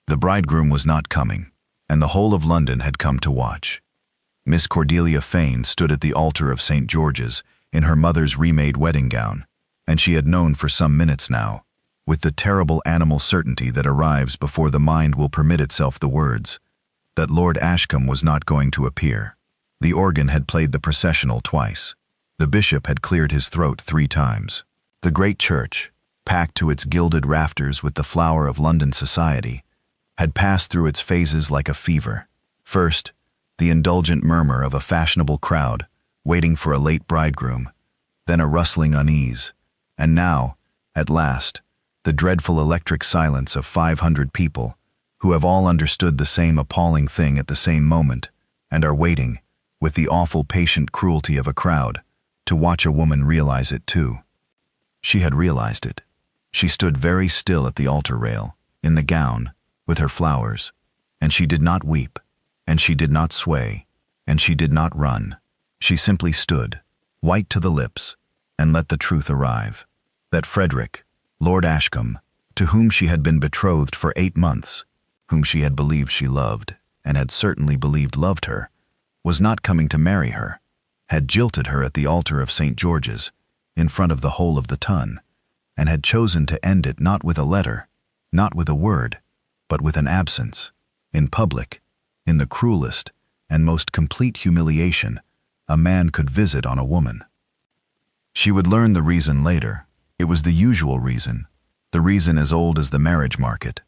The bridegroom was not coming, and the whole of London had come to watch. Miss Cordelia Fane stood at the altar of St. George's in her mother's remade wedding gown, and she had known for some minutes now, with the terrible animal certainty that arrives before the mind will permit itself the words, that Lord Ashcombe was not going to appear. The organ had played the processional twice. The bishop had cleared his throat 3 times. The great church, packed to its gilded rafters with the flower of London society, had passed through its phases like a fever. First, the indulgent murmur of a fashionable crowd waiting for a late bridegroom, then a rustling unease, and now, at last, the dreadful electric silence of 500 people who have all understood the same appalling thing at the same moment and are waiting, with the awful patient cruelty of a crowd, to watch a woman realize it too. She had realized it. She stood very still at the altar rail, in the gown, with her flowers, and she did not weep, and she did not sway, and she did not run. She simply stood, white to the lips, and let the truth arrive, that Frederick, Lord Ashcombe, to whom she had been betrothed for 8 months, whom she had believed she loved, and had certainly believed loved her, was not coming to marry her, had jilted her at the altar of St. George's, in front of the whole of the ton, and had chosen to end it not with a letter, not with a word, but with an absence, in public, in the cruelest and most complete humiliation a man could visit on a woman. She would learn the reason later. It was the usual reason, the reason as old as the marriage market.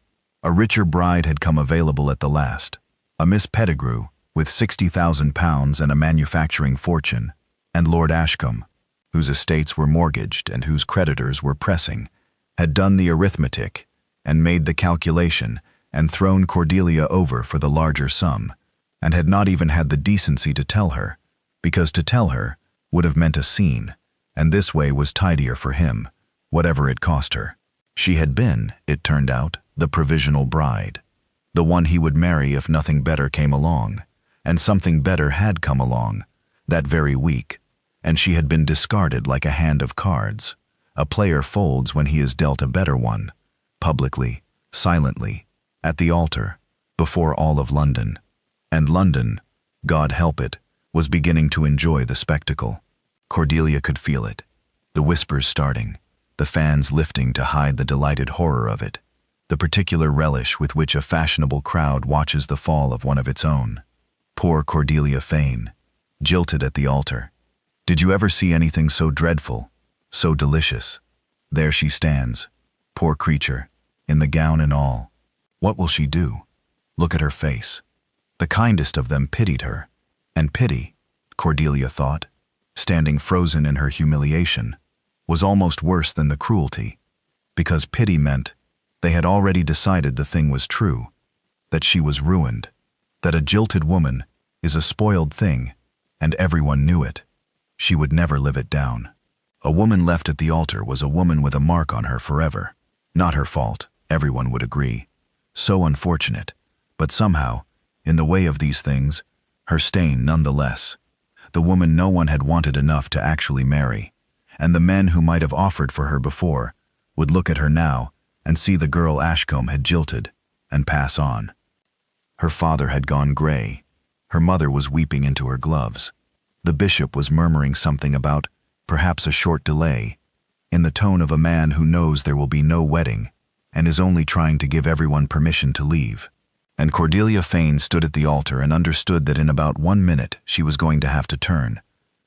A richer bride had come available at the last, a Miss Pettigrew, with £60,000 and a manufacturing fortune, and Lord Ashcombe, whose estates were mortgaged and whose creditors were pressing, had done the arithmetic and made the calculation and thrown Cordelia over for the larger sum, and had not even had the decency to tell her, because to tell her would have meant a scene, and this way was tidier for him, whatever it cost her. She had been, it turned out, the provisional bride, the one he would marry if nothing better came along, and something better had come along, that very week, and she had been discarded like a hand of cards. A player folds when he is dealt a better one, publicly, silently, at the altar, before all of London. And London, God help it, was beginning to enjoy the spectacle. Cordelia could feel it, the whispers starting, the fans lifting to hide the delighted horror of it, the particular relish with which a fashionable crowd watches the fall of one of its own. Poor Cordelia Fane, jilted at the altar. Did you ever see anything so dreadful, so delicious? There she stands, poor creature, in the gown and all. What will she do? Look at her face. The kindest of them pitied her, and pity, Cordelia thought, standing frozen in her humiliation, was almost worse than the cruelty, because pity meant they had already decided the thing was true, that she was ruined, that a jilted woman is a spoiled thing, and everyone knew it. She would never live it down. A woman left at the altar was a woman with a mark on her forever. Not her fault, everyone would agree. So unfortunate, but somehow, in the way of these things, her stain nonetheless. The woman no one had wanted enough to actually marry, and the men who might have offered for her before would look at her now and see the girl Ashcombe had jilted and pass on. Her father had gone gray. Her mother was weeping into her gloves. The bishop was murmuring something about perhaps a short delay, in the tone of a man who knows there will be no wedding and is only trying to give everyone permission to leave. And Cordelia Fane stood at the altar and understood that in about 1 minute she was going to have to turn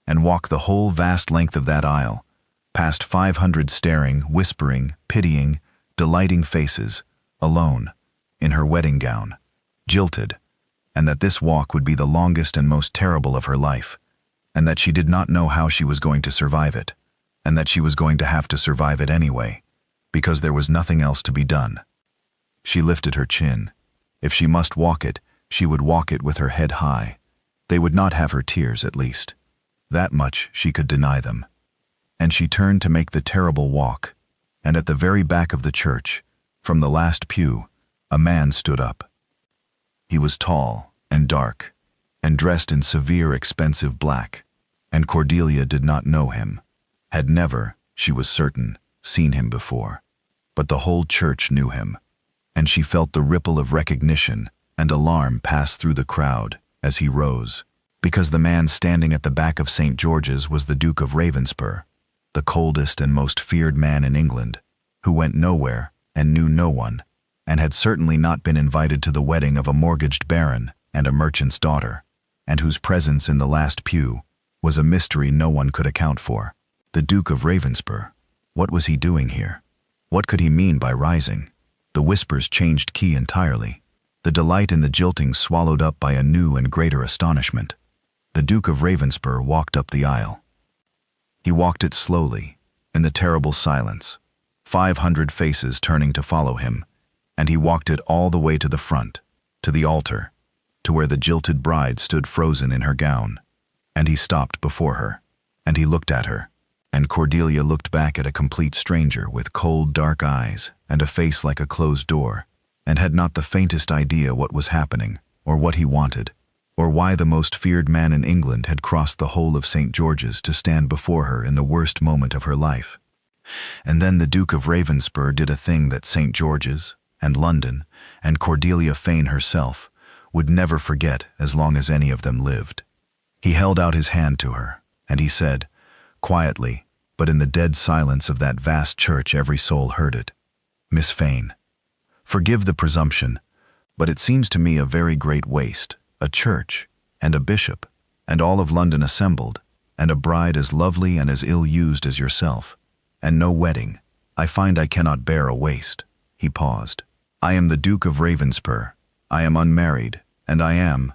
and walk the whole vast length of that aisle, past 500 staring, whispering, pitying, delighting faces, alone, in her wedding gown, jilted, and that this walk would be the longest and most terrible of her life, and that she did not know how she was going to survive it, and that she was going to have to survive it anyway, because there was nothing else to be done. She lifted her chin. If she must walk it, she would walk it with her head high. They would not have her tears, at least. That much she could deny them. And she turned to make the terrible walk, and at the very back of the church, from the last pew, a man stood up. He was tall and dark, and dressed in severe, expensive black, and Cordelia did not know him, had never, she was certain, seen him before. But the whole church knew him, and she felt the ripple of recognition and alarm pass through the crowd as he rose, because the man standing at the back of St. George's was the Duke of Ravenspur, the coldest and most feared man in England, who went nowhere and knew no one, and had certainly not been invited to the wedding of a mortgaged baron and a merchant's daughter, and whose presence in the last pew was a mystery no one could account for. The Duke of Ravenspur. What was he doing here? What could he mean by rising? The whispers changed key entirely, the delight in the jilting swallowed up by a new and greater astonishment. The Duke of Ravenspur walked up the aisle. He walked it slowly, in the terrible silence, 500 faces turning to follow him, and he walked it all the way to the front, to the altar, to where the jilted bride stood frozen in her gown. And he stopped before her, and he looked at her, and Cordelia looked back at a complete stranger with cold, dark eyes and a face like a closed door, and had not the faintest idea what was happening, or what he wanted, or why the most feared man in England had crossed the whole of St. George's to stand before her in the worst moment of her life. And then the Duke of Ravenspur did a thing that St. George's, and London, and Cordelia Fane herself would never forget as long as any of them lived. He held out his hand to her, and he said, quietly, but in the dead silence of that vast church every soul heard it, "Miss Fane, forgive the presumption, but it seems to me a very great waste, a church, and a bishop, and all of London assembled, and a bride as lovely and as ill-used as yourself, and no wedding. I find I cannot bear a waste." He paused. "I am the Duke of Ravenspur. I am unmarried, and I am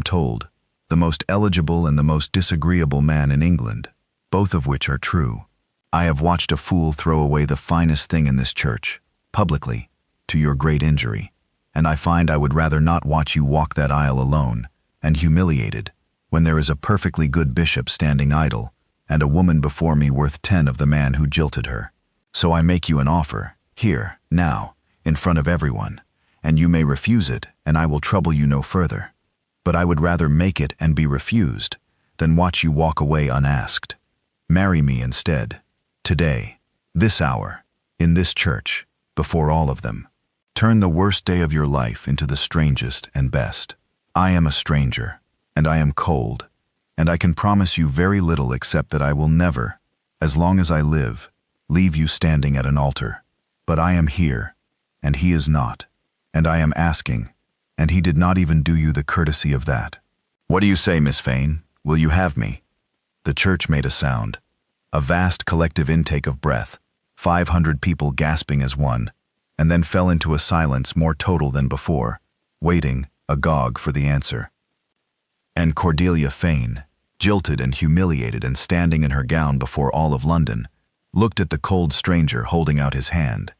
told, the most eligible and the most disagreeable man in England, both of which are true. I have watched a fool throw away the finest thing in this church, publicly, to your great injury, and I find I would rather not watch you walk that aisle alone, and humiliated, when there is a perfectly good bishop standing idle, and a woman before me worth 10 of the man who jilted her. So I make you an offer, here, now, in front of everyone, and you may refuse it, and I will trouble you no further. But I would rather make it and be refused, than watch you walk away unasked. Marry me instead, today, this hour, in this church, before all of them. Turn the worst day of your life into the strangest and best. I am a stranger, and I am cold, and I can promise you very little except that I will never, as long as I live, leave you standing at an altar. But I am here, and he is not, and I am asking, and he did not even do you the courtesy of that. What do you say, Miss Fane? Will you have me?" The church made a sound, a vast collective intake of breath, 500 people gasping as one, and then fell into a silence more total than before, waiting, agog, for the answer. And Cordelia Fane, jilted and humiliated and standing in her gown before all of London, looked at the cold stranger holding out his hand,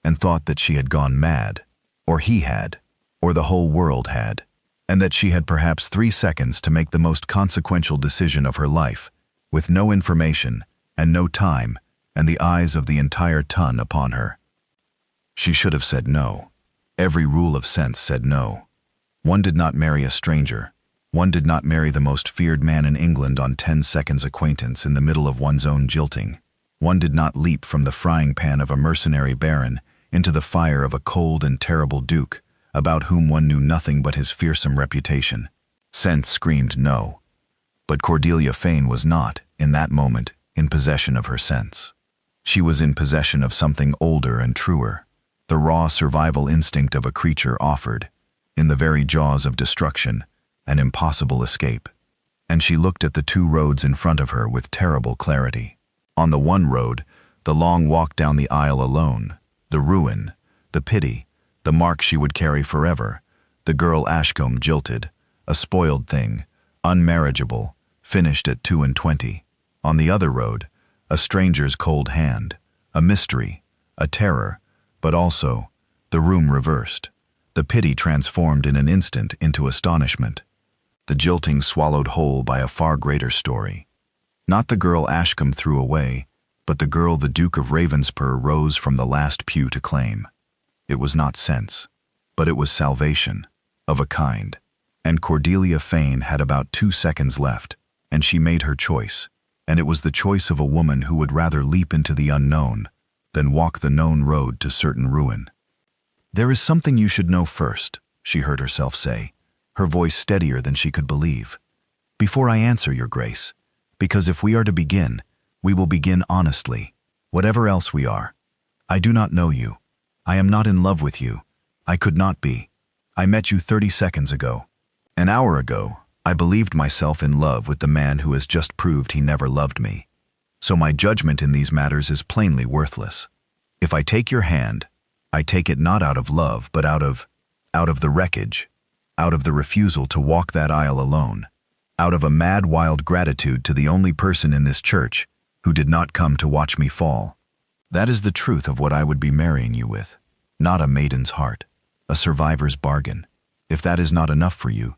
and thought that she had gone mad, or he had, or the whole world had, and that she had perhaps 3 seconds to make the most consequential decision of her life, with no information and no time, and the eyes of the entire ton upon her. She should have said no. Every rule of sense said no. One did not marry a stranger. One did not marry the most feared man in England on 10 seconds acquaintance in the middle of one's own jilting. One did not leap from the frying pan of a mercenary baron into the fire of a cold and terrible duke, about whom one knew nothing but his fearsome reputation. Sense screamed no. But Cordelia Fane was not, in that moment, in possession of her sense. She was in possession of something older and truer, the raw survival instinct of a creature offered, in the very jaws of destruction, an impossible escape. And she looked at the 2 roads in front of her with terrible clarity. On the one road, the long walk down the aisle alone, the ruin, the pity, the mark she would carry forever, the girl Ashcombe jilted, a spoiled thing, unmarriageable, finished at 22. On the other road, a stranger's cold hand, a mystery, a terror, but also the room reversed, the pity transformed in an instant into astonishment, the jilting swallowed whole by a far greater story. Not the girl Ashcombe threw away, but the girl the Duke of Ravenspur rose from the last pew to claim. It was not sense, but it was salvation, of a kind. And Cordelia Fane had about 2 seconds left, and she made her choice, and it was the choice of a woman who would rather leap into the unknown than walk the known road to certain ruin. "There is something you should know first," she heard herself say, her voice steadier than she could believe. "Before I answer, Your Grace, because if we are to begin, we will begin honestly, whatever else we are. I do not know you. I am not in love with you. I could not be. I met you 30 seconds ago. An hour ago, I believed myself in love with the man who has just proved he never loved me. So my judgment in these matters is plainly worthless. If I take your hand, I take it not out of love, but out of the wreckage, out of the refusal to walk that aisle alone, out of a mad, wild gratitude to the only person in this church who did not come to watch me fall. That is the truth of what I would be marrying you with, not a maiden's heart, a survivor's bargain. If that is not enough for you,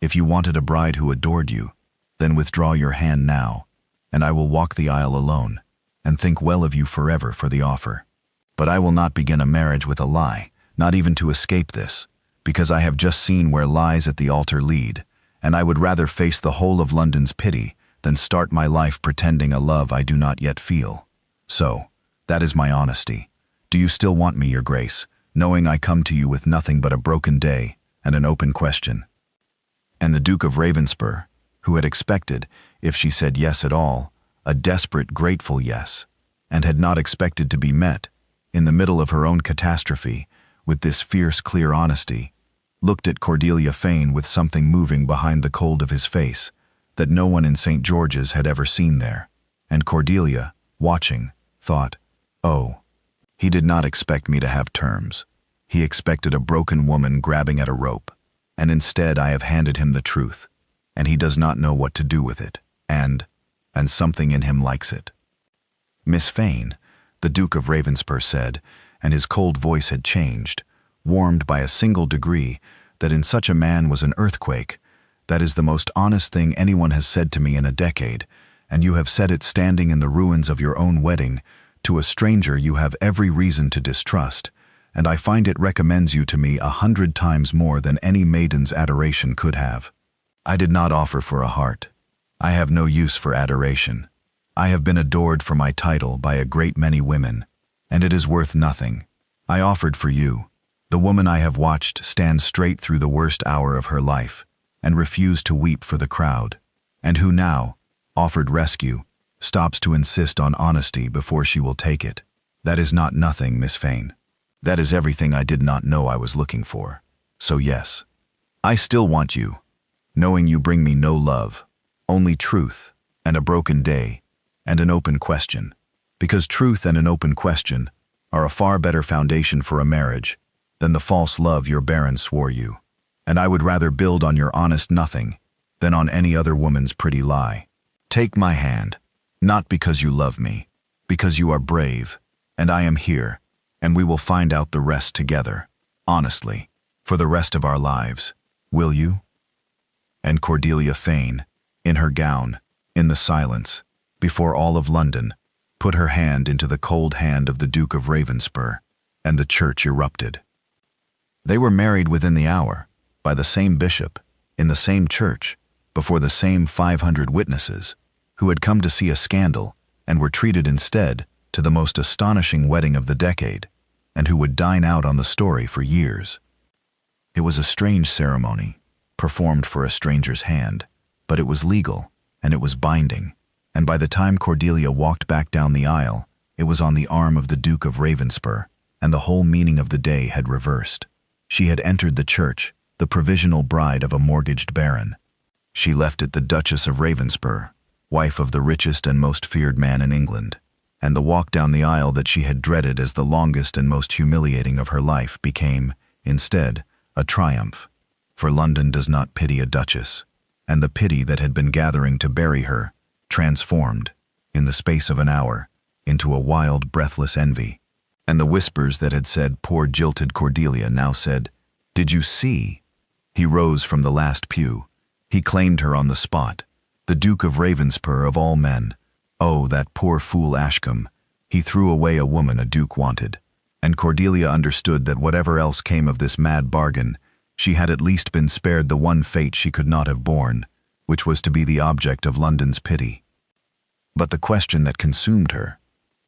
if you wanted a bride who adored you, then withdraw your hand now, and I will walk the aisle alone, and think well of you forever for the offer. But I will not begin a marriage with a lie, not even to escape this, because I have just seen where lies at the altar lead, and I would rather face the whole of London's pity than start my life pretending a love I do not yet feel. So, that is my honesty. Do you still want me, Your Grace, knowing I come to you with nothing but a broken day and an open question?" And the Duke of Ravenspur, who had expected, if she said yes at all, a desperate, grateful yes, and had not expected to be met, in the middle of her own catastrophe, with this fierce, clear honesty, looked at Cordelia Fane with something moving behind the cold of his face that no one in St. George's had ever seen there, and Cordelia, watching, thought, "Oh, he did not expect me to have terms. He expected a broken woman grabbing at a rope, and instead I have handed him the truth, and he does not know what to do with it, and something in him likes it." "Miss Fane," the Duke of Ravenspur said, and his cold voice had changed, warmed by a single degree that in such a man was an earthquake. "That is the most honest thing anyone has said to me in a decade, and you have said it standing in the ruins of your own wedding, to a stranger you have every reason to distrust, and I find it recommends you to me 100 times more than any maiden's adoration could have. I did not offer for a heart. I have no use for adoration. I have been adored for my title by a great many women, and it is worth nothing. I offered for you, the woman I have watched stand straight through the worst hour of her life, and refuse to weep for the crowd, and who now, offered rescue, stops to insist on honesty before she will take it. That is not nothing, Miss Fane. That is everything I did not know I was looking for. So yes, I still want you, knowing you bring me no love, only truth, and a broken day, and an open question, because truth and an open question are a far better foundation for a marriage than the false love your baron swore you, and I would rather build on your honest nothing than on any other woman's pretty lie. Take my hand, not because you love me, because you are brave, and I am here, and we will find out the rest together, honestly, for the rest of our lives. Will you?" And Cordelia Fane, in her gown, in the silence, before all of London, put her hand into the cold hand of the Duke of Ravenspur, and the church erupted. They were married within the hour, by the same bishop, in the same church, before the same 500 witnesses, who had come to see a scandal and were treated instead to the most astonishing wedding of the decade, and who would dine out on the story for years. It was a strange ceremony, performed for a stranger's hand, but it was legal, and it was binding, and by the time Cordelia walked back down the aisle, it was on the arm of the Duke of Ravenspur, and the whole meaning of the day had reversed. She had entered the church, the provisional bride of a mortgaged baron. She left it the Duchess of Ravenspur, wife of the richest and most feared man in England, and the walk down the aisle that she had dreaded as the longest and most humiliating of her life became, instead, a triumph. For London does not pity a duchess, and the pity that had been gathering to bury her transformed, in the space of an hour, into a wild, breathless envy. And the whispers that had said, "Poor jilted Cordelia," now said, "Did you see?" He rose from the last pew. He claimed her on the spot. The Duke of Ravenspur of all men. Oh, that poor fool Ashcombe. He threw away a woman a duke wanted. And Cordelia understood that whatever else came of this mad bargain, she had at least been spared the one fate she could not have borne, which was to be the object of London's pity. But the question that consumed her,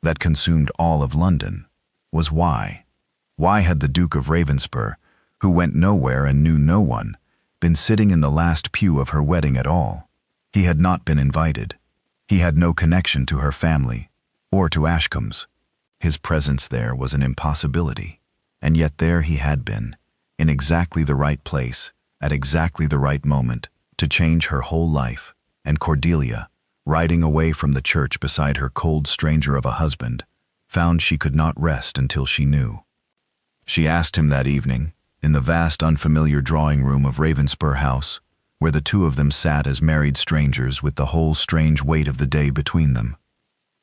that consumed all of London, was why? Why had the Duke of Ravenspur, who went nowhere and knew no one, been sitting in the last pew of her wedding at all? He had not been invited. He had no connection to her family, or to Ashcombe's. His presence there was an impossibility, and yet there he had been, in exactly the right place, at exactly the right moment, to change her whole life, and Cordelia, riding away from the church beside her cold stranger of a husband, found she could not rest until she knew. She asked him that evening, in the vast unfamiliar drawing room of Ravenspur House, where the two of them sat as married strangers with the whole strange weight of the day between them.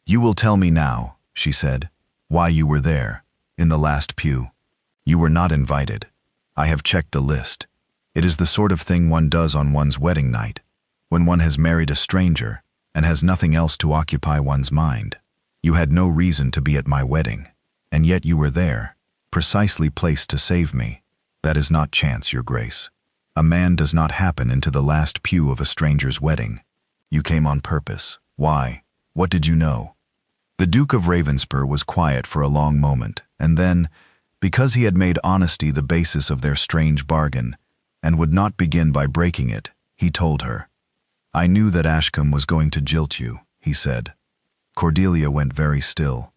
"You will tell me now," she said, "why you were there, in the last pew. You were not invited. I have checked the list. It is the sort of thing one does on one's wedding night, when one has married a stranger and has nothing else to occupy one's mind. You had no reason to be at my wedding, and yet you were there, precisely placed to save me. That is not chance, Your Grace. A man does not happen into the last pew of a stranger's wedding. You came on purpose. Why? What did you know?" The Duke of Ravenspur was quiet for a long moment, and then, because he had made honesty the basis of their strange bargain, and would not begin by breaking it, he told her. "I knew that Ashcombe was going to jilt you," he said. Cordelia went very still.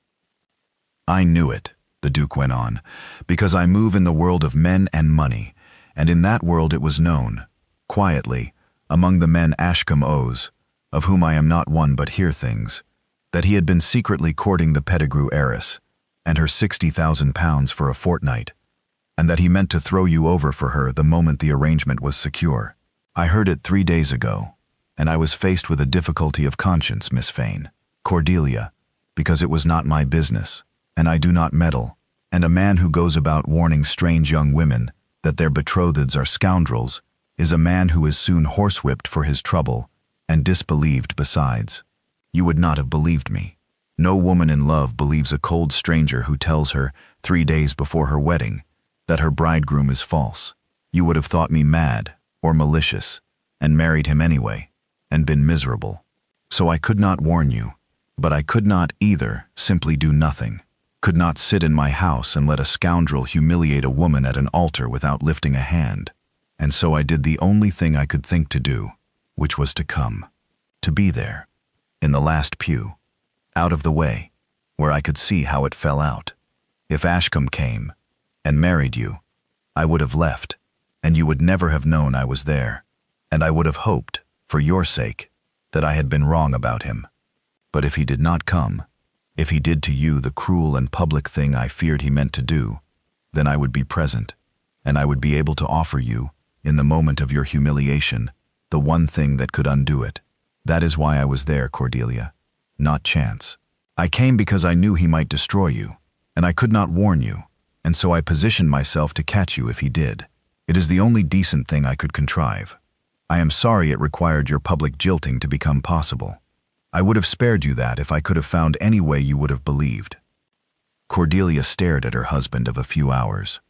"I knew it," the Duke went on, "because I move in the world of men and money, and in that world it was known, quietly, among the men Ashcombe owes, of whom I am not one but hear things, that he had been secretly courting the Pettigrew heiress, and her £60,000 for a fortnight, and that he meant to throw you over for her the moment the arrangement was secure. I heard it 3 days ago, and I was faced with a difficulty of conscience, Miss Fane, Cordelia, because it was not my business, and I do not meddle, and a man who goes about warning strange young women that their betrotheds are scoundrels is a man who is soon horsewhipped for his trouble, and disbelieved besides. You would not have believed me. No woman in love believes a cold stranger who tells her 3 days before her wedding that her bridegroom is false. You would have thought me mad or malicious, and married him anyway, and been miserable. So I could not warn you, but I could not either simply do nothing, could not sit in my house and let a scoundrel humiliate a woman at an altar without lifting a hand. And so I did the only thing I could think to do, which was to come, to be there, in the last pew, out of the way, where I could see how it fell out. If Ashcombe came and married you, I would have left, and you would never have known I was there, and I would have hoped, for your sake, that I had been wrong about him. But if he did not come, if he did to you the cruel and public thing I feared he meant to do, then I would be present, and I would be able to offer you, in the moment of your humiliation, the one thing that could undo it. That is why I was there, Cordelia, not chance. I came because I knew he might destroy you, and I could not warn you, and so I positioned myself to catch you if he did. It is the only decent thing I could contrive. I am sorry it required your public jilting to become possible. I would have spared you that if I could have found any way you would have believed." Cordelia stared at her husband of a few hours.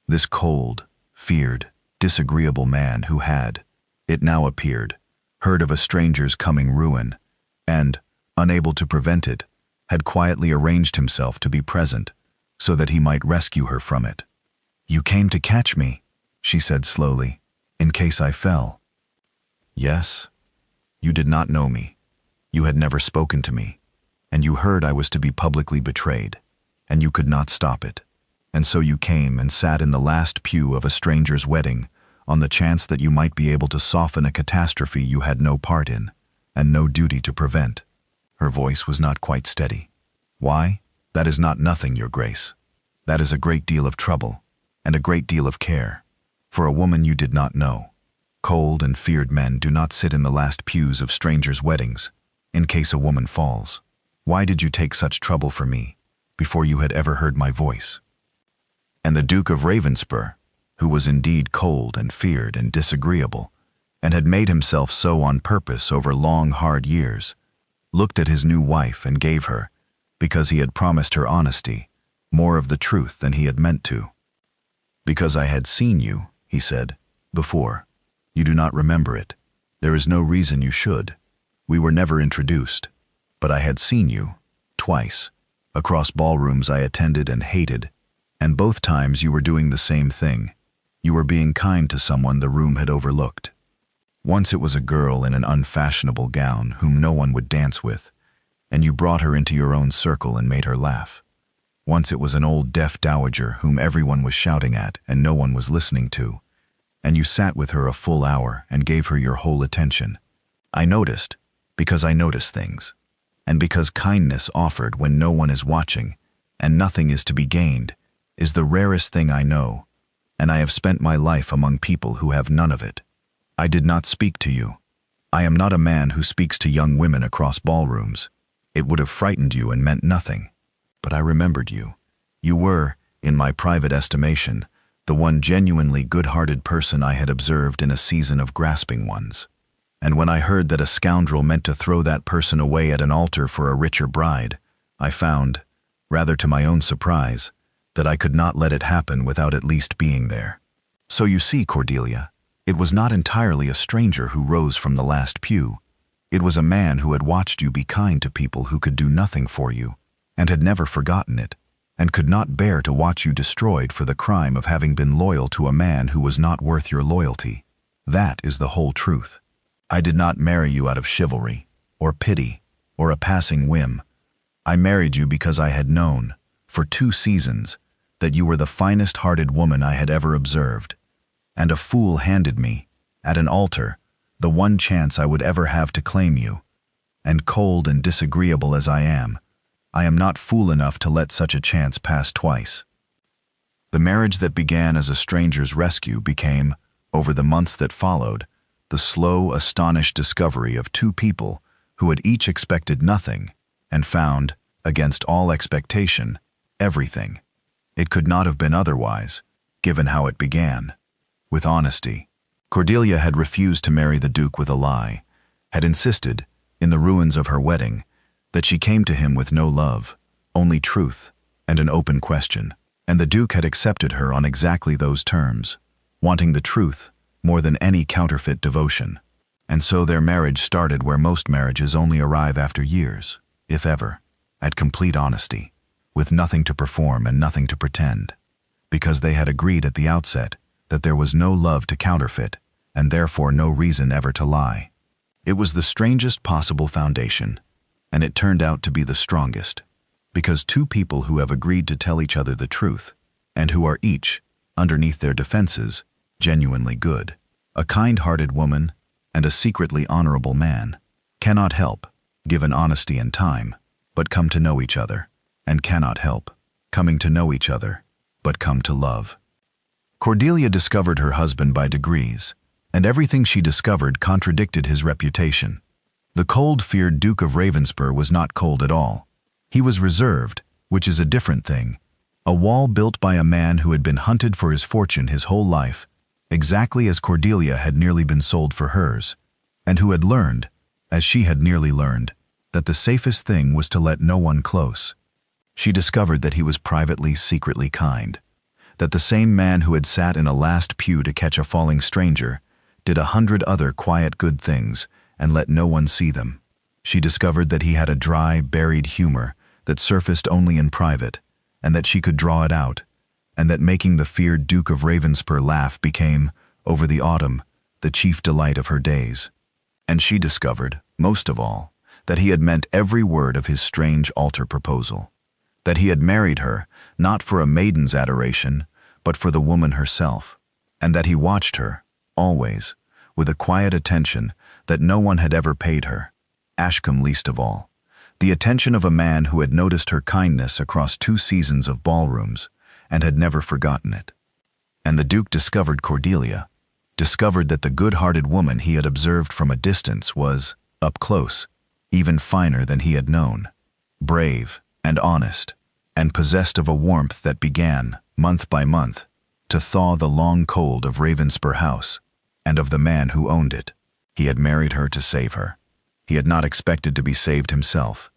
This cold, feared, disagreeable man who had, it now appeared, heard of a stranger's coming ruin, and, unable to prevent it, had quietly arranged himself to be present so that he might rescue her from it. "You came to catch me," she said slowly, "in case I fell." "Yes. You did not know me. You had never spoken to me, and you heard I was to be publicly betrayed, and you could not stop it. And so you came and sat in the last pew of a stranger's wedding on the chance that you might be able to soften a catastrophe you had no part in, and no duty to prevent." Her voice was not quite steady. "Why? That is not nothing, Your Grace. That is a great deal of trouble, and a great deal of care, for a woman you did not know. Cold and feared men do not sit in the last pews of strangers' weddings, in case a woman falls. Why did you take such trouble for me, before you had ever heard my voice?" And the Duke of Ravenspur, who was indeed cold and feared and disagreeable, and had made himself so on purpose over long, hard years, looked at his new wife and gave her, because he had promised her honesty, more of the truth than he had meant to. "Because I had seen you," he said, "before. You do not remember it. There is no reason you should. We were never introduced. But I had seen you, twice, across ballrooms I attended and hated, And both times you were doing the same thing. You were being kind to someone the room had overlooked. Once it was a girl in an unfashionable gown whom no one would dance with, and you brought her into your own circle and made her laugh. Once it was an old deaf dowager whom everyone was shouting at and no one was listening to, and you sat with her a full hour and gave her your whole attention. I noticed, because I notice things, and because kindness offered when no one is watching and nothing is to be gained is the rarest thing I know, and I have spent my life among people who have none of it. I did not speak to you. I am not a man who speaks to young women across ballrooms. It would have frightened you and meant nothing. But I remembered you. You were, in my private estimation, the one genuinely good-hearted person I had observed in a season of grasping ones. And when I heard that a scoundrel meant to throw that person away at an altar for a richer bride, I found, rather to my own surprise, that I could not let it happen without at least being there. So you see, Cordelia, it was not entirely a stranger who rose from the last pew. It was a man who had watched you be kind to people who could do nothing for you, and had never forgotten it, and could not bear to watch you destroyed for the crime of having been loyal to a man who was not worth your loyalty. That is the whole truth. I did not marry you out of chivalry, or pity, or a passing whim. I married you because I had known, for 2 seasons, that you were the finest-hearted woman I had ever observed, and a fool handed me, at an altar, the one chance I would ever have to claim you. And cold and disagreeable as I am not fool enough to let such a chance pass twice. The marriage that began as a stranger's rescue became, over the months that followed, the slow, astonished discovery of 2 people who had each expected nothing and found, against all expectation, everything. It could not have been otherwise, given how it began. With honesty. Cordelia had refused to marry the Duke with a lie, had insisted, in the ruins of her wedding, that she came to him with no love, only truth, and an open question. And the Duke had accepted her on exactly those terms, wanting the truth more than any counterfeit devotion. And so their marriage started where most marriages only arrive after years, if ever, at complete honesty, with nothing to perform and nothing to pretend, because they had agreed at the outset that there was no love to counterfeit, and therefore no reason ever to lie. It was the strangest possible foundation, and it turned out to be the strongest, because 2 people who have agreed to tell each other the truth, and who are each, underneath their defenses, genuinely good, a kind-hearted woman and a secretly honorable man, cannot help, given honesty and time, but come to know each other, and cannot help, coming to know each other, but come to love. Cordelia discovered her husband by degrees, and everything she discovered contradicted his reputation. The cold, feared Duke of Ravenspur was not cold at all. He was reserved, which is a different thing, a wall built by a man who had been hunted for his fortune his whole life, exactly as Cordelia had nearly been sold for hers, and who had learned, as she had nearly learned, that the safest thing was to let no one close. She discovered that he was privately, secretly kind, that the same man who had sat in a last pew to catch a falling stranger did 100 other quiet good things and let no one see them. She discovered that he had a dry, buried humor that surfaced only in private, and that she could draw it out, and that making the feared Duke of Ravenspur laugh became, over the autumn, the chief delight of her days. And she discovered, most of all, that he had meant every word of his strange altar proposal, that he had married her, not for a maiden's adoration, but for the woman herself, and that he watched her, always, with a quiet attention that no one had ever paid her, Ashcombe least of all, the attention of a man who had noticed her kindness across 2 seasons of ballrooms and had never forgotten it. And the Duke discovered Cordelia, discovered that the good-hearted woman he had observed from a distance was, up close, even finer than he had known, brave and honest, and possessed of a warmth that began, month by month, to thaw the long cold of Ravenspur House, and of the man who owned it. He had married her to save her. He had not expected to be saved himself,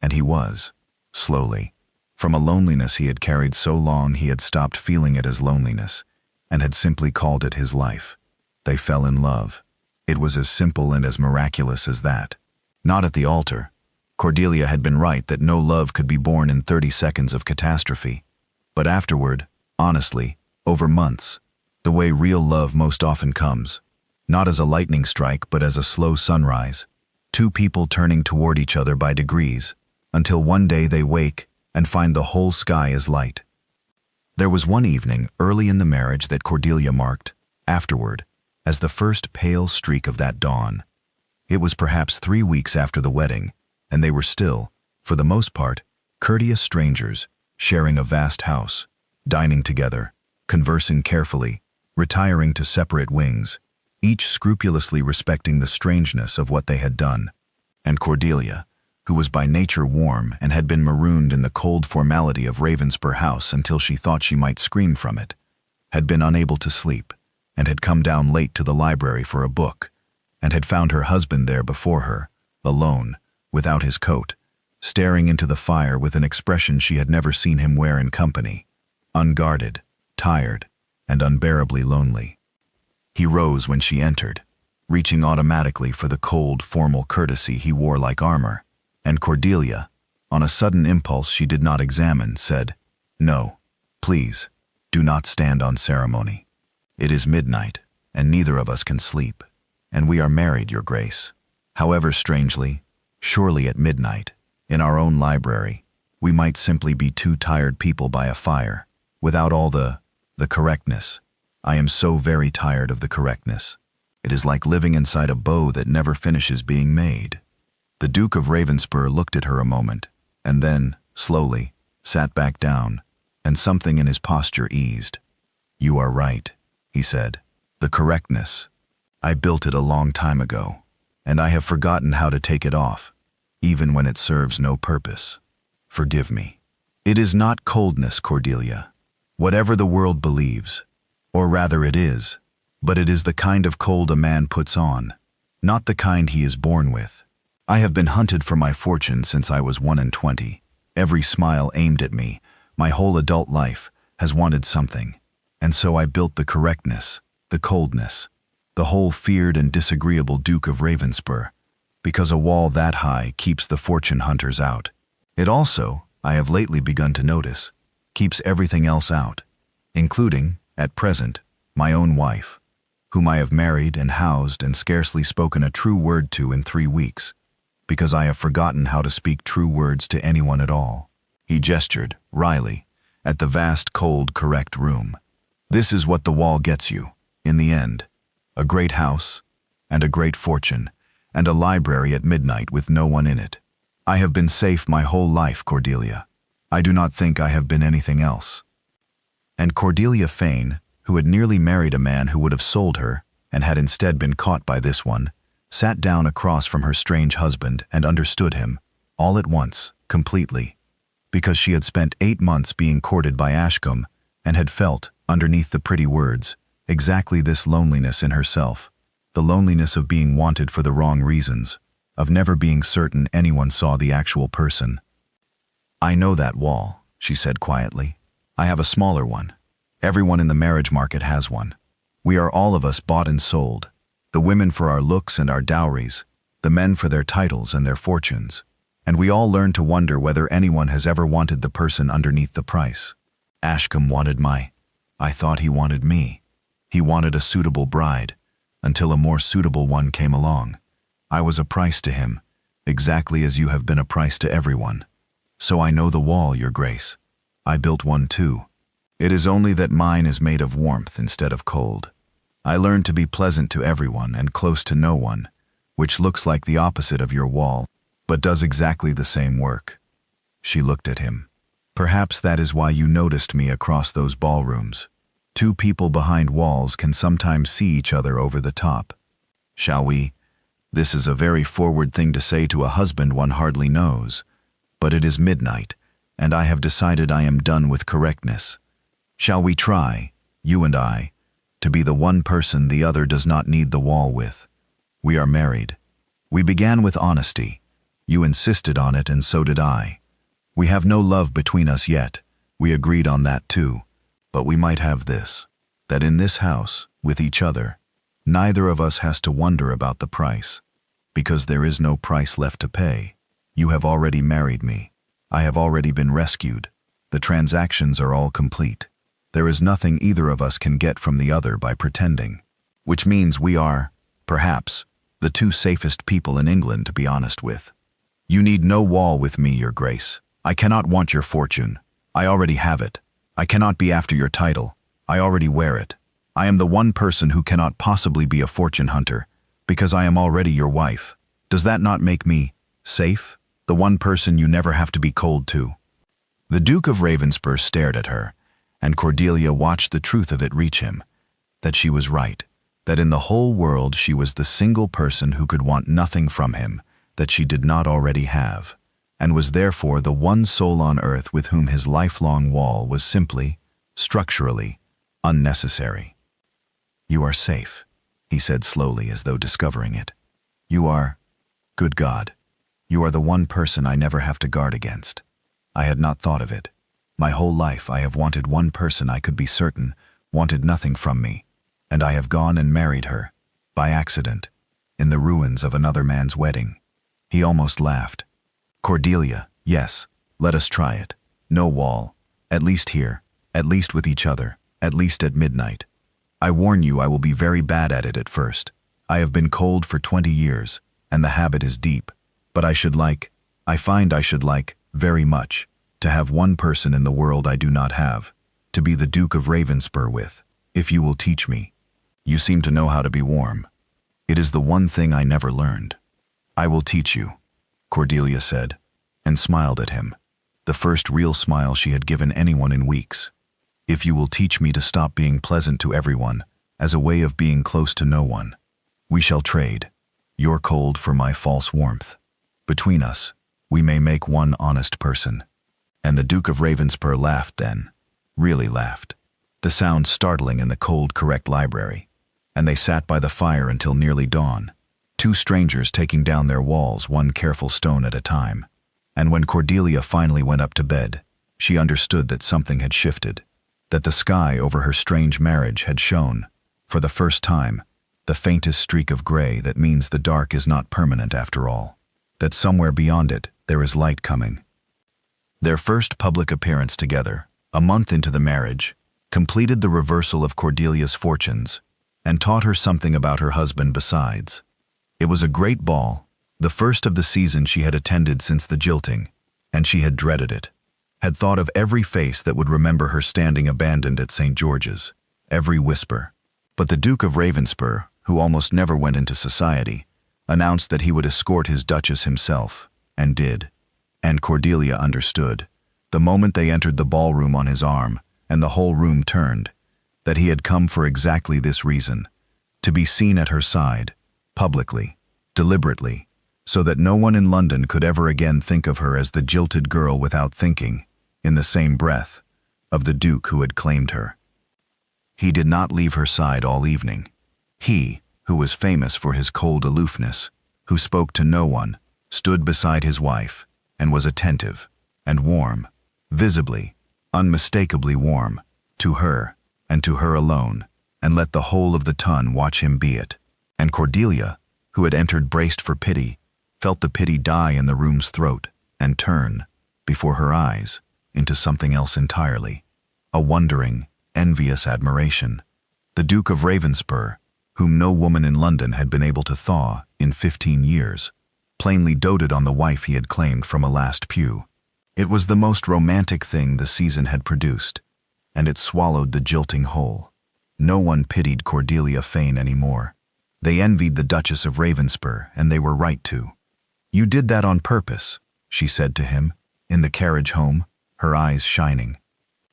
and he was, slowly. From a loneliness he had carried so long he had stopped feeling it as loneliness, and had simply called it his life. They fell in love. It was as simple and as miraculous as that. Not at the altar. Cordelia had been right that no love could be born in 30 seconds of catastrophe. But afterward, Honestly, over months, the way real love most often comes. Not as a lightning strike, but as a slow sunrise. Two people turning toward each other by degrees, until one day they wake and find the whole sky is light. There was one evening early in the marriage that Cordelia marked, afterward, as the first pale streak of that dawn. It was perhaps 3 weeks after the wedding, and they were still, for the most part, courteous strangers, sharing a vast house, dining together, conversing carefully, retiring to separate wings, each scrupulously respecting the strangeness of what they had done. And Cordelia, who was by nature warm and had been marooned in the cold formality of Ravenspur House until she thought she might scream from it, had been unable to sleep, and had come down late to the library for a book, and had found her husband there before her, alone, without his coat, staring into the fire with an expression she had never seen him wear in company, unguarded, tired, and unbearably lonely. He rose when she entered, reaching automatically for the cold, formal courtesy he wore like armor, and Cordelia, on a sudden impulse she did not examine, said, "No, please, do not stand on ceremony. It is midnight, and neither of us can sleep, and we are married, Your Grace. However strangely, surely at midnight, in our own library, we might simply be two tired people by a fire, without all the correctness. I am so very tired of the correctness. It is like living inside a bow that never finishes being made." The Duke of Ravenspur looked at her a moment, and then, slowly, sat back down, and something in his posture eased. "You are right," he said. "The correctness. I built it a long time ago, and I have forgotten how to take it off, even when it serves no purpose. Forgive me. It is not coldness, Cordelia, whatever the world believes, or rather it is, but it is the kind of cold a man puts on, not the kind he is born with. I have been hunted for my fortune since I was 21. Every smile aimed at me, my whole adult life, has wanted something, and so I built the correctness, the coldness, the whole feared and disagreeable Duke of Ravenspur, because a wall that high keeps the fortune hunters out. It also, I have lately begun to notice, keeps everything else out, including, at present, my own wife, whom I have married and housed and scarcely spoken a true word to in 3 weeks, because I have forgotten how to speak true words to anyone at all." He gestured, wryly, at the vast, cold, correct room. "This is what the wall gets you, in the end. A great house, and a great fortune, and a library at midnight with no one in it. I have been safe my whole life, Cordelia. I do not think I have been anything else." And Cordelia Fane, who had nearly married a man who would have sold her, and had instead been caught by this one, sat down across from her strange husband and understood him, all at once, completely, because she had spent 8 months being courted by Ashcombe, and had felt, underneath the pretty words, exactly this loneliness in herself, the loneliness of being wanted for the wrong reasons, of never being certain anyone saw the actual person. "I know that wall," she said quietly. "I have a smaller one. Everyone in the marriage market has one. We are all of us bought and sold, the women for our looks and our dowries, the men for their titles and their fortunes, and we all learn to wonder whether anyone has ever wanted the person underneath the price. Ashcombe wanted I thought he wanted me. He wanted a suitable bride, until a more suitable one came along. I was a price to him, exactly as you have been a price to everyone. So I know the wall, Your Grace. I built one too. It is only that mine is made of warmth instead of cold. I learned to be pleasant to everyone and close to no one, which looks like the opposite of your wall, but does exactly the same work." She looked at him. "Perhaps that is why you noticed me across those ballrooms. Two people behind walls can sometimes see each other over the top. Shall we? This is a very forward thing to say to a husband one hardly knows, but it is midnight, and I have decided I am done with correctness. Shall we try, you and I, to be the one person the other does not need the wall with? We are married. We began with honesty. You insisted on it, and so did I. We have no love between us yet. We agreed on that too. But we might have this, that in this house, with each other, neither of us has to wonder about the price, because there is no price left to pay. You have already married me. I have already been rescued. The transactions are all complete. There is nothing either of us can get from the other by pretending. Which means we are, perhaps, the two safest people in England to be honest with. You need no wall with me, Your Grace. I cannot want your fortune. I already have it. I cannot be after your title. I already wear it. I am the one person who cannot possibly be a fortune hunter, because I am already your wife. Does that not make me safe? The one person you never have to be cold to. The Duke of Ravenspur stared at her, and Cordelia watched the truth of it reach him, that she was right, that in the whole world she was the single person who could want nothing from him that she did not already have, and was therefore the one soul on earth with whom his lifelong wall was simply, structurally, unnecessary. You are safe, he said slowly as though discovering it. You are, good God, you are the one person I never have to guard against. I had not thought of it. My whole life I have wanted one person I could be certain wanted nothing from me, and I have gone and married her, by accident, in the ruins of another man's wedding. He almost laughed. Cordelia, yes, let us try it. No wall, at least here, at least with each other, at least at midnight. I warn you I will be very bad at it at first. I have been cold for 20 years, and the habit is deep, but I should like, very much, to have one person in the world I do not have, to be the Duke of Ravenspur with, if you will teach me. You seem to know how to be warm. It is the one thing I never learned. I will teach you, Cordelia said, and smiled at him, the first real smile she had given anyone in weeks. If you will teach me to stop being pleasant to everyone, as a way of being close to no one, we shall trade, your cold for my false warmth. Between us, we may make one honest person. And the Duke of Ravenspur laughed then, really laughed, the sound startling in the cold, correct library, and they sat by the fire until nearly dawn, two strangers taking down their walls one careful stone at a time. And when Cordelia finally went up to bed, she understood that something had shifted, that the sky over her strange marriage had shown, for the first time, the faintest streak of gray that means the dark is not permanent after all, that somewhere beyond it there is light coming. Their first public appearance together, a month into the marriage, completed the reversal of Cordelia's fortunes and taught her something about her husband besides. It was a great ball, the first of the season she had attended since the jilting, and she had dreaded it, had thought of every face that would remember her standing abandoned at St. George's, every whisper. But the Duke of Ravenspur, who almost never went into society, announced that he would escort his Duchess himself, and did. And Cordelia understood, the moment they entered the ballroom on his arm, and the whole room turned, that he had come for exactly this reason, to be seen at her side, publicly, deliberately, so that no one in London could ever again think of her as the jilted girl without thinking, in the same breath, of the Duke who had claimed her. He did not leave her side all evening. He, who was famous for his cold aloofness, who spoke to no one, stood beside his wife, and was attentive, and warm, visibly, unmistakably warm, to her, and to her alone, and let the whole of the ton watch him be it. And Cordelia, who had entered braced for pity, felt the pity die in the room's throat, and turn, before her eyes, into something else entirely, a wondering, envious admiration. The Duke of Ravenspur, whom no woman in London had been able to thaw in 15 years, plainly doted on the wife he had claimed from a last pew. It was the most romantic thing the season had produced, and it swallowed the jilting whole. No one pitied Cordelia Fane any more. They envied the Duchess of Ravenspur, and they were right to. You did that on purpose, she said to him, in the carriage home, her eyes shining.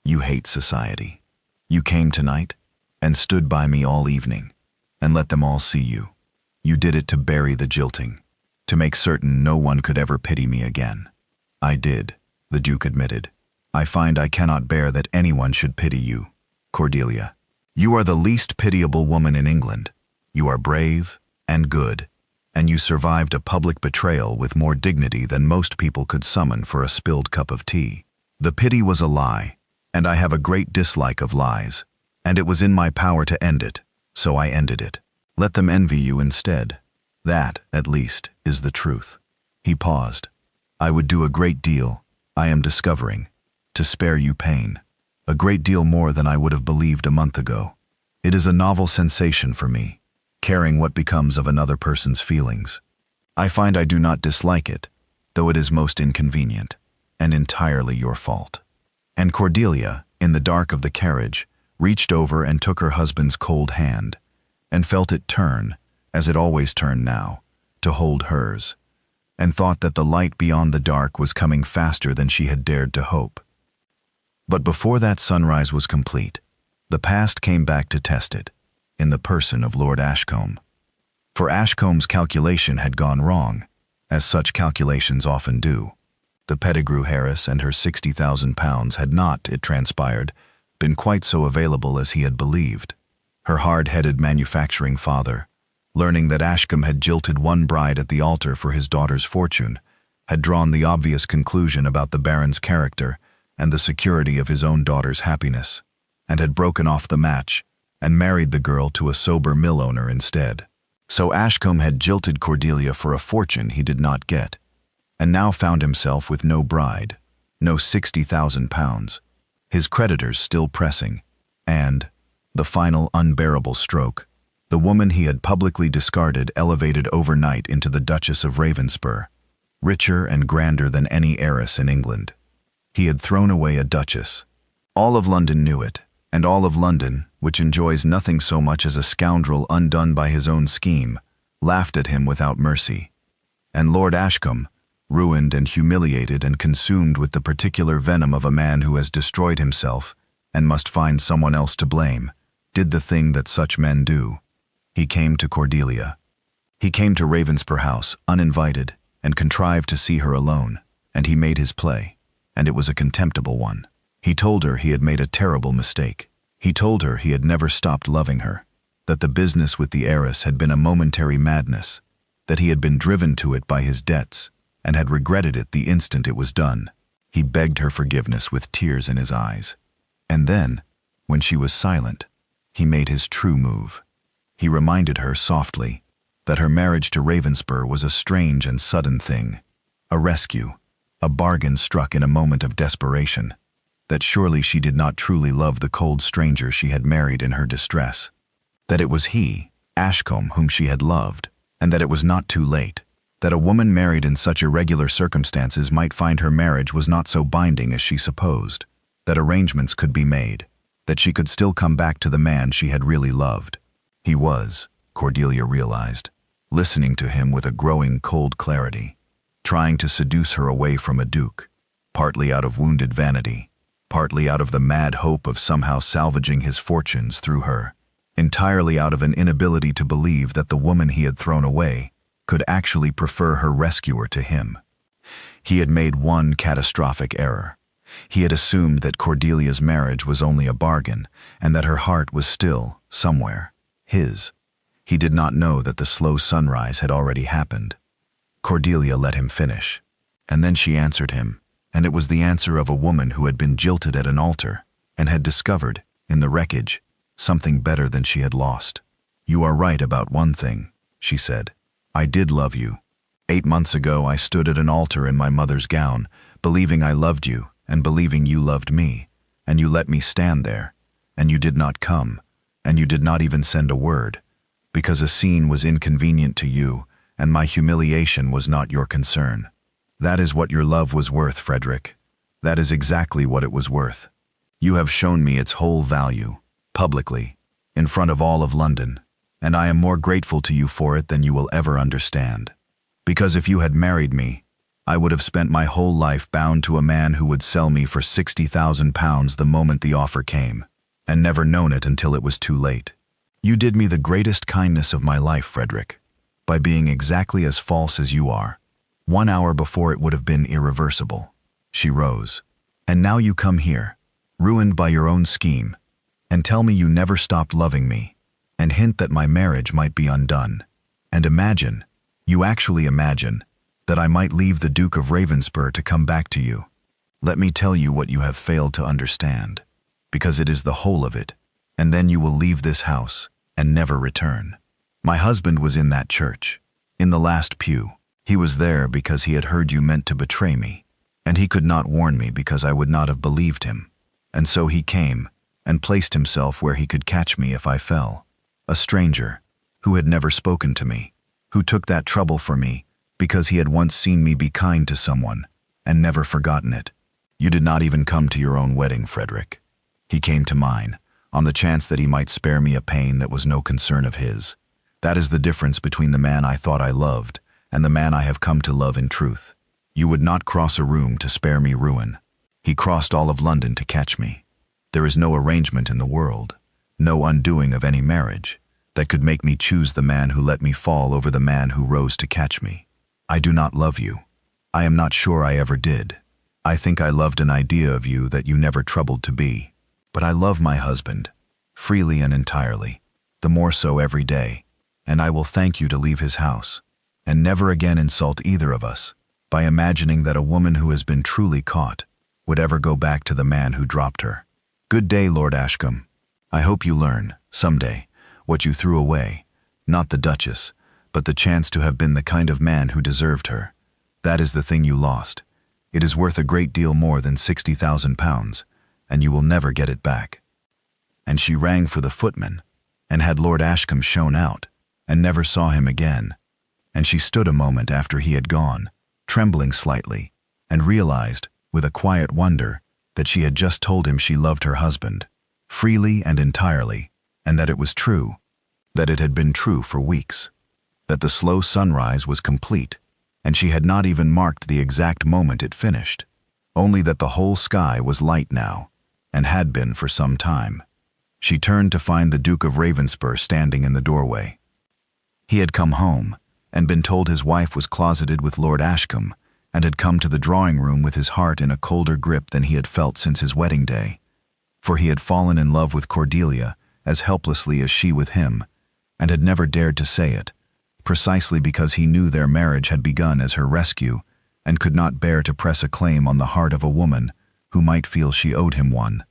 You hate society. You came tonight, and stood by me all evening, and let them all see you. You did it to bury the jilting, to make certain no one could ever pity me again. I did, the Duke admitted. I find I cannot bear that anyone should pity you, Cordelia. You are the least pitiable woman in England. You are brave and good, and you survived a public betrayal with more dignity than most people could summon for a spilled cup of tea. The pity was a lie, and I have a great dislike of lies, and it was in my power to end it, so I ended it. Let them envy you instead. That, at least, is the truth. He paused. I would do a great deal, I am discovering, to spare you pain. a great deal more than I would have believed a month ago. It is a novel sensation for me, caring what becomes of another person's feelings. I find I do not dislike it, though it is most inconvenient, and entirely your fault." And Cordelia, in the dark of the carriage, reached over and took her husband's cold hand, and felt it turn, as it always turned now, to hold hers, and thought that the light beyond the dark was coming faster than she had dared to hope. But before that sunrise was complete, the past came back to test it, in the person of Lord Ashcombe. For Ashcombe's calculation had gone wrong, as such calculations often do. The Pettigrew heiress and her £60,000 had not, it transpired, been quite so available as he had believed. Her hard-headed manufacturing father, learning that Ashcombe had jilted one bride at the altar for his daughter's fortune, had drawn the obvious conclusion about the Baron's character and the security of his own daughter's happiness, and had broken off the match and married the girl to a sober mill owner instead. So Ashcombe had jilted Cordelia for a fortune he did not get, and now found himself with no bride, no £60,000, his creditors still pressing, and, the final unbearable stroke, the woman he had publicly discarded elevated overnight into the Duchess of Ravenspur, richer and grander than any heiress in England. He had thrown away a duchess. All of London knew it, and all of London, which enjoys nothing so much as a scoundrel undone by his own scheme, laughed at him without mercy. And Lord Ashcombe, ruined and humiliated and consumed with the particular venom of a man who has destroyed himself and must find someone else to blame, did the thing that such men do. He came to Cordelia. He came to Ravenspur House, uninvited, and contrived to see her alone, and he made his play, and it was a contemptible one. He told her he had made a terrible mistake. He told her he had never stopped loving her, that the business with the heiress had been a momentary madness, that he had been driven to it by his debts, and had regretted it the instant it was done. He begged her forgiveness with tears in his eyes. And then, when she was silent, he made his true move. He reminded her softly that her marriage to Ravenspur was a strange and sudden thing, a rescue, a bargain struck in a moment of desperation, that surely she did not truly love the cold stranger she had married in her distress, that it was he, Ashcombe, whom she had loved, and that it was not too late, that a woman married in such irregular circumstances might find her marriage was not so binding as she supposed, that arrangements could be made, that she could still come back to the man she had really loved. He was, Cordelia realized, listening to him with a growing cold clarity, trying to seduce her away from a duke, partly out of wounded vanity, partly out of the mad hope of somehow salvaging his fortunes through her, entirely out of an inability to believe that the woman he had thrown away could actually prefer her rescuer to him. He had made one catastrophic error. He had assumed that Cordelia's marriage was only a bargain, and that her heart was still, somewhere, his. He did not know that the slow sunrise had already happened. Cordelia let him finish, and then she answered him, and it was the answer of a woman who had been jilted at an altar, and had discovered, in the wreckage, something better than she had lost. "You are right about one thing," she said. "I did love you. 8 months ago I stood at an altar in my mother's gown, believing I loved you and believing you loved me, and you let me stand there, and you did not come, and you did not even send a word, because a scene was inconvenient to you, and my humiliation was not your concern. That is what your love was worth, Frederick. That is exactly what it was worth. You have shown me its whole value, publicly, in front of all of London, and I am more grateful to you for it than you will ever understand. Because if you had married me, I would have spent my whole life bound to a man who would sell me for £60,000 the moment the offer came, and never known it until it was too late. You did me the greatest kindness of my life, Frederick, by being exactly as false as you are. 1 hour before it would have been irreversible." She rose. "And now you come here, ruined by your own scheme, and tell me you never stopped loving me, and hint that my marriage might be undone. And imagine, you actually imagine, that I might leave the Duke of Ravenspur to come back to you. Let me tell you what you have failed to understand, because it is the whole of it, and then you will leave this house and never return. My husband was in that church, in the last pew. He was there because he had heard you meant to betray me, and he could not warn me because I would not have believed him. And so he came, and placed himself where he could catch me if I fell. A stranger, who had never spoken to me, who took that trouble for me, because he had once seen me be kind to someone, and never forgotten it. You did not even come to your own wedding, Frederick. He came to mine, on the chance that he might spare me a pain that was no concern of his. That is the difference between the man I thought I loved, and the man I have come to love in truth. You would not cross a room to spare me ruin. He crossed all of London to catch me. There is no arrangement in the world, no undoing of any marriage, that could make me choose the man who let me fall over the man who rose to catch me. I do not love you. I am not sure I ever did. I think I loved an idea of you that you never troubled to be. But I love my husband, freely and entirely, the more so every day, and I will thank you to leave his house, and never again insult either of us, by imagining that a woman who has been truly caught would ever go back to the man who dropped her. Good day, Lord Ashcombe. I hope you learn, someday, what you threw away, not the Duchess, but the chance to have been the kind of man who deserved her. That is the thing you lost. It is worth a great deal more than £60,000, and you will never get it back. And she rang for the footman, and had Lord Ashcombe shown out, and never saw him again. And she stood a moment after he had gone, trembling slightly, and realized, with a quiet wonder, that she had just told him she loved her husband, freely and entirely, and that it was true, that it had been true for weeks, that the slow sunrise was complete, and she had not even marked the exact moment it finished, only that the whole sky was light now, and had been for some time. She turned to find the Duke of Ravenspur standing in the doorway. He had come home, and been told his wife was closeted with Lord Ashcombe, and had come to the drawing-room with his heart in a colder grip than he had felt since his wedding day. For he had fallen in love with Cordelia as helplessly as she with him, and had never dared to say it, precisely because he knew their marriage had begun as her rescue, and could not bear to press a claim on the heart of a woman who might feel she owed him one.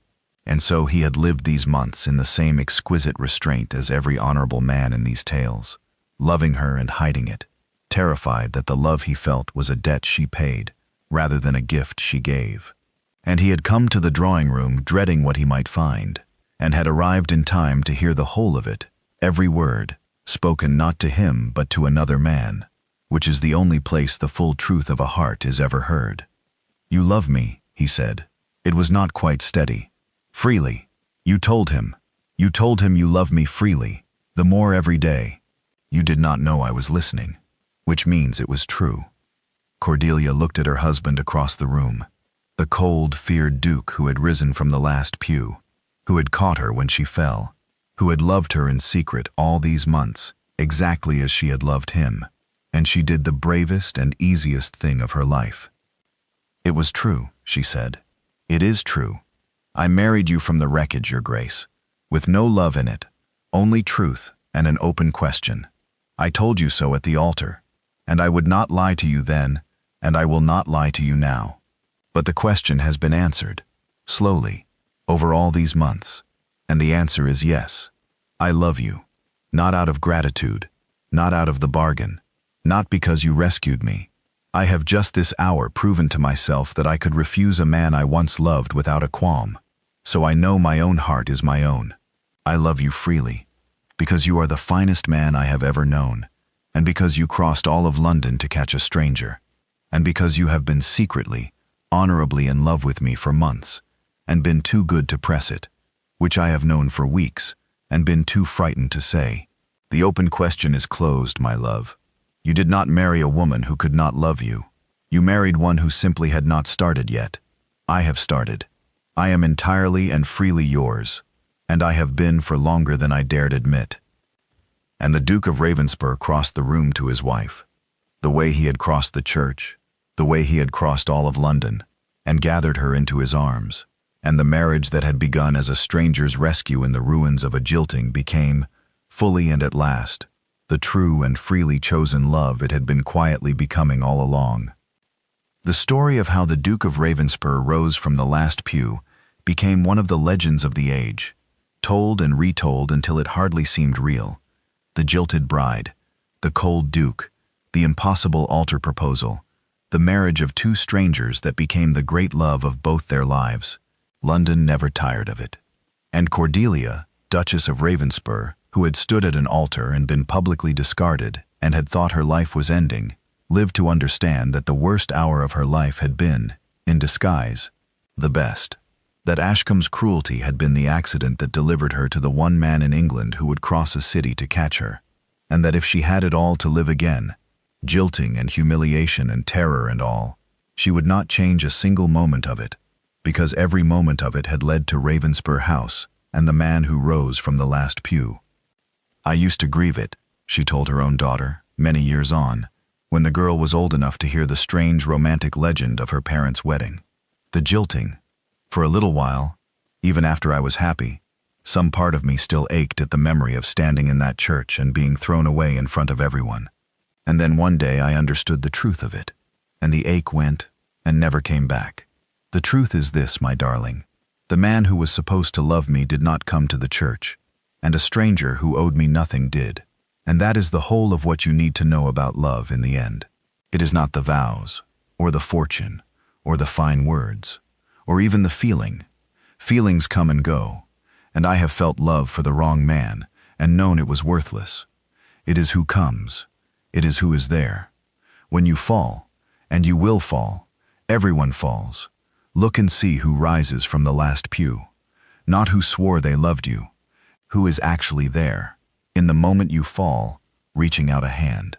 And so he had lived these months in the same exquisite restraint as every honorable man in these tales, loving her and hiding it, terrified that the love he felt was a debt she paid, rather than a gift she gave. And he had come to the drawing-room dreading what he might find, and had arrived in time to hear the whole of it, every word, spoken not to him but to another man, which is the only place the full truth of a heart is ever heard. "You love me," he said. It was not quite steady. "Freely. You told him. You told him you love me freely, the more every day. You did not know I was listening, which means it was true." Cordelia looked at her husband across the room, the cold, feared Duke who had risen from the last pew, who had caught her when she fell, who had loved her in secret all these months, exactly as she had loved him, and she did the bravest and easiest thing of her life. "It was true," she said. "It is true. I married you from the wreckage, Your Grace, with no love in it, only truth and an open question. I told you so at the altar, and I would not lie to you then, and I will not lie to you now. But the question has been answered, slowly, over all these months, and the answer is yes. I love you, not out of gratitude, not out of the bargain, not because you rescued me. I have just this hour proven to myself that I could refuse a man I once loved without a qualm, so I know my own heart is my own. I love you freely, because you are the finest man I have ever known, and because you crossed all of London to catch a stranger, and because you have been secretly, honorably in love with me for months, and been too good to press it, which I have known for weeks, and been too frightened to say. The open question is closed, my love. You did not marry a woman who could not love you. You married one who simply had not started yet. I have started. I am entirely and freely yours, and I have been for longer than I dared admit." And the Duke of Ravenspur crossed the room to his wife, the way he had crossed the church, the way he had crossed all of London, and gathered her into his arms, and the marriage that had begun as a stranger's rescue in the ruins of a jilting became, fully and at last, the true and freely chosen love it had been quietly becoming all along. The story of how the Duke of Ravenspur rose from the last pew became one of the legends of the age, told and retold until it hardly seemed real. The jilted bride, the cold duke, the impossible altar proposal, the marriage of two strangers that became the great love of both their lives. London never tired of it. And Cordelia, Duchess of Ravenspur, who had stood at an altar and been publicly discarded and had thought her life was ending, lived to understand that the worst hour of her life had been, in disguise, the best. That Ashcombe's cruelty had been the accident that delivered her to the one man in England who would cross a city to catch her, and that if she had it all to live again, jilting and humiliation and terror and all, she would not change a single moment of it, because every moment of it had led to Ravenspur House and the man who rose from the last pew. I used to grieve it, she told her own daughter, many years on, when the girl was old enough to hear the strange romantic legend of her parents' wedding. The jilting. For a little while, even after I was happy, some part of me still ached at the memory of standing in that church and being thrown away in front of everyone. And then one day I understood the truth of it, and the ache went and never came back. The truth is this, my darling. The man who was supposed to love me did not come to the church, and a stranger who owed me nothing did. And that is the whole of what you need to know about love in the end. It is not the vows, or the fortune, or the fine words, or even the feeling. Feelings come and go, and I have felt love for the wrong man and known it was worthless. It is who comes. It is who is there. When you fall, and you will fall, everyone falls. Look and see who rises from the last pew. Not who swore they loved you. Who is actually there, in the moment you fall, reaching out a hand.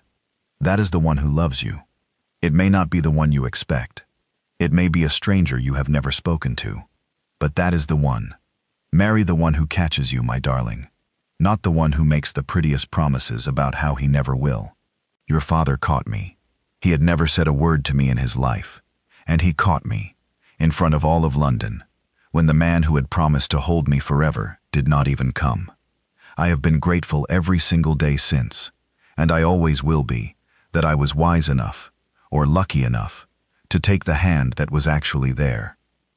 That is the one who loves you. It may not be the one you expect. It may be a stranger you have never spoken to. But that is the one. Marry the one who catches you, my darling. Not the one who makes the prettiest promises about how he never will. Your father caught me. He had never said a word to me in his life. And he caught me, in front of all of London, when the man who had promised to hold me forever did not even come. I have been grateful every single day since, and I always will be, that I was wise enough, or lucky enough, to take the hand that was actually there.